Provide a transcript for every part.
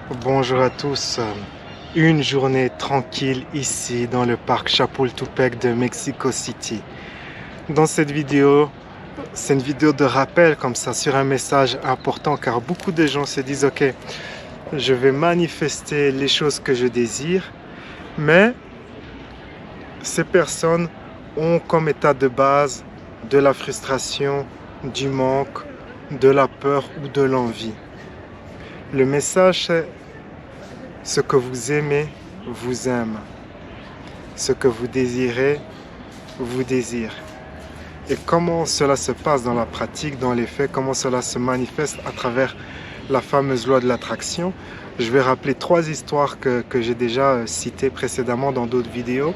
Bonjour à tous. Une journée tranquille ici dans le parc Chapultepec de Mexico City. Dans cette vidéo, c'est une vidéo de rappel comme ça sur un message important car beaucoup de gens se disent ok, je vais manifester les choses que je désire, mais ces personnes ont comme état de base de la frustration, du manque, de la peur ou de l'envie. Le message c'est: ce que vous aimez vous aime. Ce que vous désirez vous désire. Et comment cela se passe dans la pratique, dans les faits, comment cela se manifeste à travers la fameuse loi de l'attraction. Je vais rappeler 3 histoires que j'ai déjà citées précédemment dans d'autres vidéos.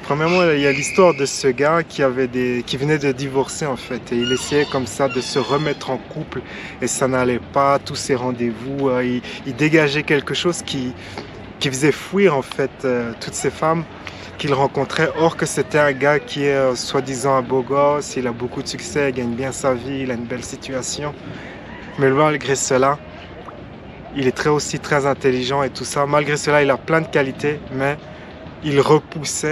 Premièrement, il y a l'histoire de ce gars qui venait de divorcer en fait, et il essayait comme ça de se remettre en couple et ça n'allait pas, tous ses rendez-vous, il dégageait quelque chose qui faisait fuir en fait toutes ces femmes qu'il rencontrait. Or que c'était un gars qui est soi-disant un beau gosse, il a beaucoup de succès, il gagne bien sa vie, il a une belle situation, mais malgré cela, il est aussi très intelligent et tout ça. Malgré cela, il a plein de qualités, mais il repousse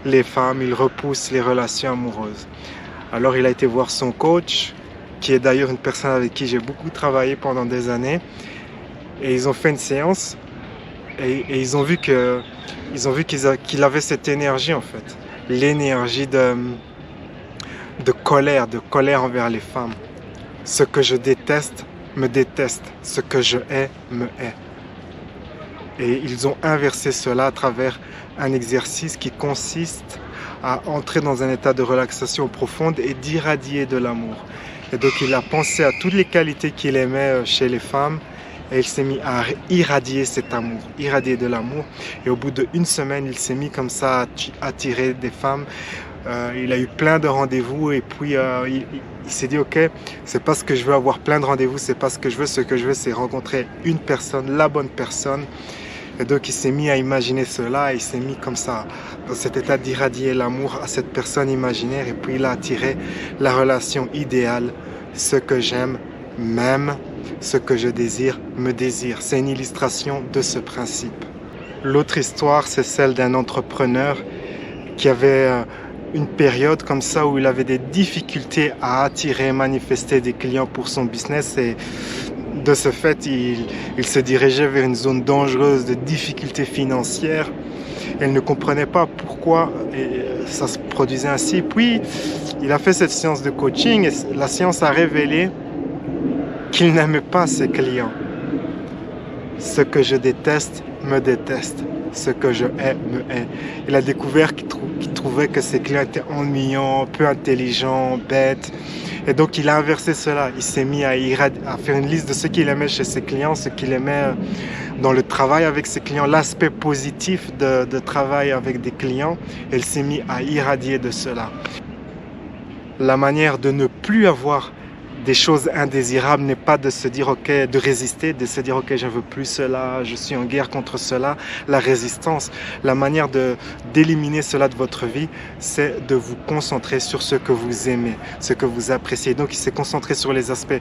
les femmes, il repousse les relations amoureuses. Alors il a été voir son coach, qui est d'ailleurs une personne avec qui j'ai beaucoup travaillé pendant des années, et ils ont fait une séance et ils ont vu qu'il avait cette énergie en fait, l'énergie de colère envers les femmes. Ce que je déteste me déteste, ce que je hais me hait. Et ils ont inversé cela à travers un exercice qui consiste à entrer dans un état de relaxation profonde et d'irradier de l'amour. Et donc il a pensé à toutes les qualités qu'il aimait chez les femmes et il s'est mis à irradier cet amour, irradier de l'amour. Et au bout d'1 semaine, il s'est mis comme ça à attirer des femmes. Il a eu plein de rendez-vous et puis il s'est dit ok, c'est pas ce que je veux avoir plein de rendez-vous, c'est pas ce que je veux c'est rencontrer une personne, la bonne personne. Et donc il s'est mis à imaginer cela, et il s'est mis comme ça dans cet état d'irradier l'amour à cette personne imaginaire, et puis il a attiré la relation idéale. Ce que j'aime m'aime, ce que je désire me désire. C'est une illustration de ce principe. L'autre histoire, c'est celle d'un entrepreneur qui avait une période comme ça où il avait des difficultés à attirer, manifester des clients pour son business, et de ce fait, il se dirigeait vers une zone dangereuse de difficultés financières. Il ne comprenait pas pourquoi ça se produisait ainsi. Puis, il a fait cette séance de coaching et la séance a révélé qu'il n'aimait pas ses clients. Ce que je déteste me déteste. Ce que je hais me hait. Il a découvert qu'il trouvait que ses clients étaient ennuyants, peu intelligents, bêtes. Et donc il a inversé cela. Il s'est mis à faire une liste de ce qu'il aimait chez ses clients, ce qu'il aimait dans le travail avec ses clients, l'aspect positif de travail avec des clients. Et il s'est mis à irradier de cela. La manière de ne plus avoir des choses indésirables n'est pas de se dire ok, de résister, de se dire ok, je ne veux plus cela, je suis en guerre contre cela. La résistance, la manière d'éliminer cela de votre vie, c'est de vous concentrer sur ce que vous aimez, ce que vous appréciez. Donc il s'est concentré sur les aspects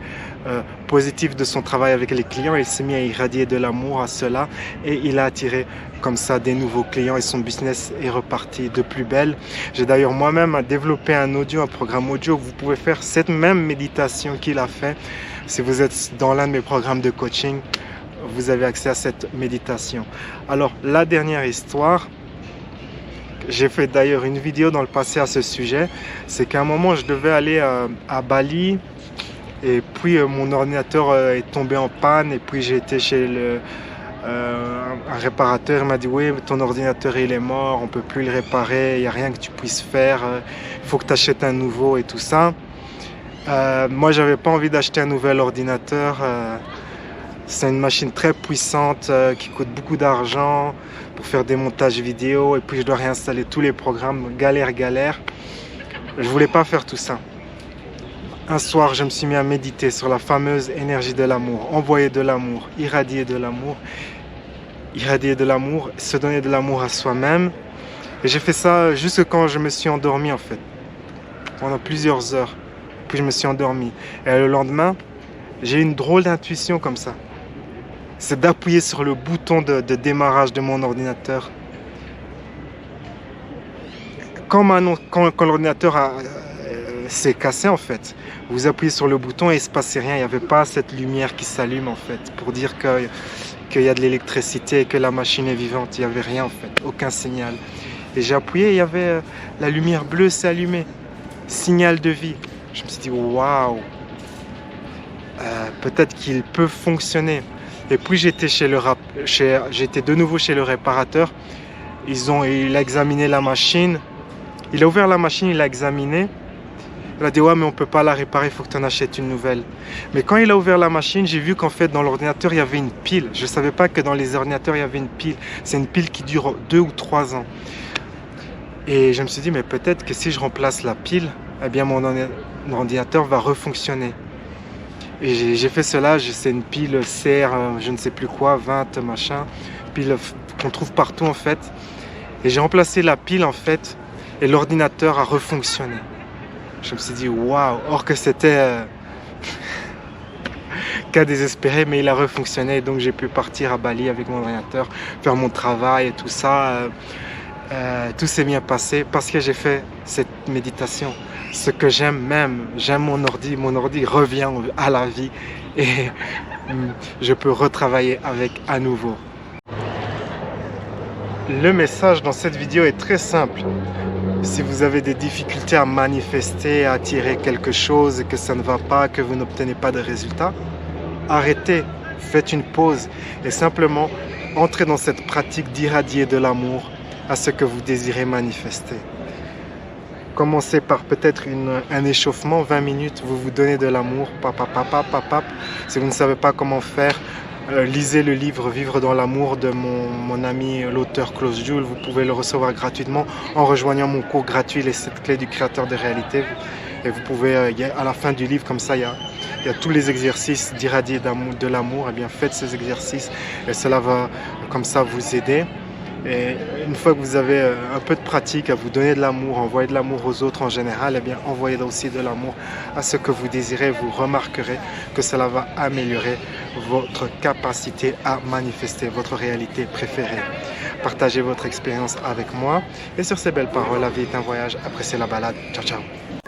positifs de son travail avec les clients, il s'est mis à irradier de l'amour à cela et il a attiré comme ça des nouveaux clients et son business est reparti de plus belle. J'ai d'ailleurs moi-même développé un programme audio où vous pouvez faire cette même méditation qu'il a fait. Si vous êtes dans l'un de mes programmes de coaching, vous avez accès à cette méditation. Alors, la dernière histoire, j'ai fait d'ailleurs une vidéo dans le passé à ce sujet, c'est qu'à un moment, je devais aller à Bali et puis mon ordinateur est tombé en panne et puis j'ai été chez un réparateur. Il m'a dit oui, ton ordinateur il est mort, on peut plus le réparer, il n'y a rien que tu puisses faire, il faut que tu achètes un nouveau et tout ça. Moi j'avais pas envie d'acheter un nouvel ordinateur, c'est une machine très puissante qui coûte beaucoup d'argent pour faire des montages vidéo et puis je dois réinstaller tous les programmes, galère. Je voulais pas faire tout ça. Un soir, je me suis mis à méditer sur la fameuse énergie de l'amour, envoyer de l'amour, irradier de l'amour, se donner de l'amour à soi-même. Et j'ai fait ça jusque quand je me suis endormi en fait, pendant plusieurs heures. Puis je me suis endormi. Et le lendemain, j'ai eu une drôle d'intuition comme ça. c'est d'appuyer sur le bouton de démarrage de mon ordinateur. Quand l'ordinateur s'est cassé en fait, vous appuyez sur le bouton et il ne se passait rien. Il n'y avait pas cette lumière qui s'allume en fait pour dire qu'il y a de l'électricité et que la machine est vivante. Il n'y avait rien en fait, aucun signal. Et j'ai appuyé et il y avait la lumière bleue s'est allumée. Signal de vie. Je me suis dit waouh, peut-être qu'il peut fonctionner. Et puis j'étais j'étais de nouveau chez le réparateur. Il a examiné la machine. Il a ouvert la machine, il l'a examiné. Il a dit ouais mais on peut pas la réparer, il faut que tu en achètes une nouvelle. Mais quand il a ouvert la machine, j'ai vu qu'en fait dans l'ordinateur il y avait une pile. Je savais pas que dans les ordinateurs il y avait une pile. C'est une pile qui dure 2 ou 3 ans. Et je me suis dit mais peut-être que si je remplace la pile, eh bien mon ordinateur va refonctionner. Et j'ai fait cela, c'est une pile CR, je ne sais plus quoi, 20 machin, pile qu'on trouve partout en fait. Et j'ai remplacé la pile en fait, et l'ordinateur a refonctionné. Je me suis dit waouh, or que c'était cas désespéré, mais il a refonctionné, donc j'ai pu partir à Bali avec mon ordinateur, faire mon travail et tout ça. Tout s'est bien passé parce que j'ai fait cette méditation. Ce que j'aime mon ordi revient à la vie et je peux retravailler avec à nouveau. Le message dans cette vidéo est très simple. Si vous avez des difficultés à manifester, à attirer quelque chose et que ça ne va pas, que vous n'obtenez pas de résultats, arrêtez, faites une pause et simplement entrez dans cette pratique d'irradier de l'amour à ce que vous désirez manifester. Commencez par peut-être un échauffement, 20 minutes, vous vous donnez de l'amour, Si vous ne savez pas comment faire, lisez le livre Vivre dans l'amour de mon ami l'auteur Klaus Juhl. Vous pouvez le recevoir gratuitement en rejoignant mon cours gratuit Les 7 clés du créateur de réalité. Et vous pouvez, à la fin du livre, comme ça, il y a tous les exercices d'irradier de l'amour. Eh bien, faites ces exercices et cela va comme ça vous aider. Et une fois que vous avez un peu de pratique à vous donner de l'amour, envoyer de l'amour aux autres en général, eh bien envoyez aussi de l'amour à ce que vous désirez. Vous remarquerez que cela va améliorer votre capacité à manifester votre réalité préférée. Partagez votre expérience avec moi. Et sur ces belles paroles, la vie est un voyage. Appréciez la balade. Ciao, ciao.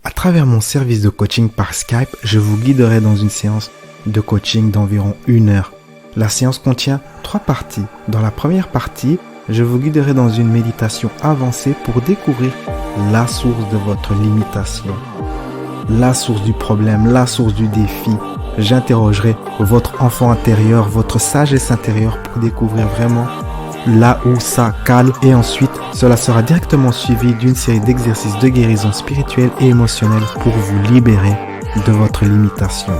À travers mon service de coaching par Skype, je vous guiderai dans une séance de coaching d'environ 1 heure. La séance contient 3 parties. Dans la première partie, je vous guiderai dans une méditation avancée pour découvrir la source de votre limitation, la source du problème, la source du défi. J'interrogerai votre enfant intérieur, votre sagesse intérieure pour découvrir vraiment là où ça cale. Et ensuite, cela sera directement suivi d'une série d'exercices de guérison spirituelle et émotionnelle pour vous libérer de votre limitation.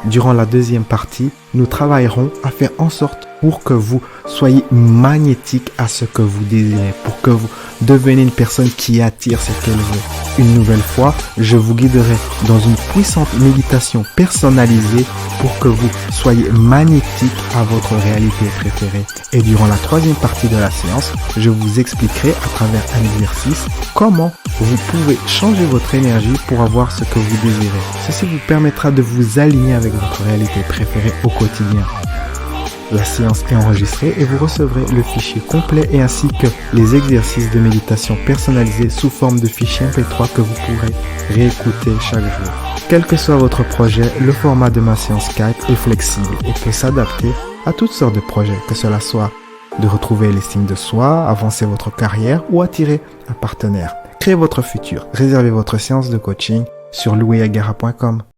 Durant la deuxième partie, nous travaillerons à faire en sorte pour que vous soyez magnétique à ce que vous désirez, pour que vous deveniez une personne qui attire ce qu'elle veut. Une nouvelle fois, je vous guiderai dans une puissante méditation personnalisée pour que vous soyez magnétique à votre réalité préférée. Et durant la troisième partie de la séance, je vous expliquerai à travers un exercice comment vous pouvez changer votre énergie pour avoir ce que vous désirez. Ceci vous permettra de vous aligner avec votre réalité préférée au quotidien. La séance est enregistrée et vous recevrez le fichier complet et ainsi que les exercices de méditation personnalisés sous forme de fichier MP3 que vous pourrez réécouter chaque jour. Quel que soit votre projet, le format de ma séance Skype est flexible et peut s'adapter à toutes sortes de projets, que cela soit de retrouver l'estime de soi, avancer votre carrière ou attirer un partenaire. Créez votre futur. Réservez votre séance de coaching sur louisagara.com.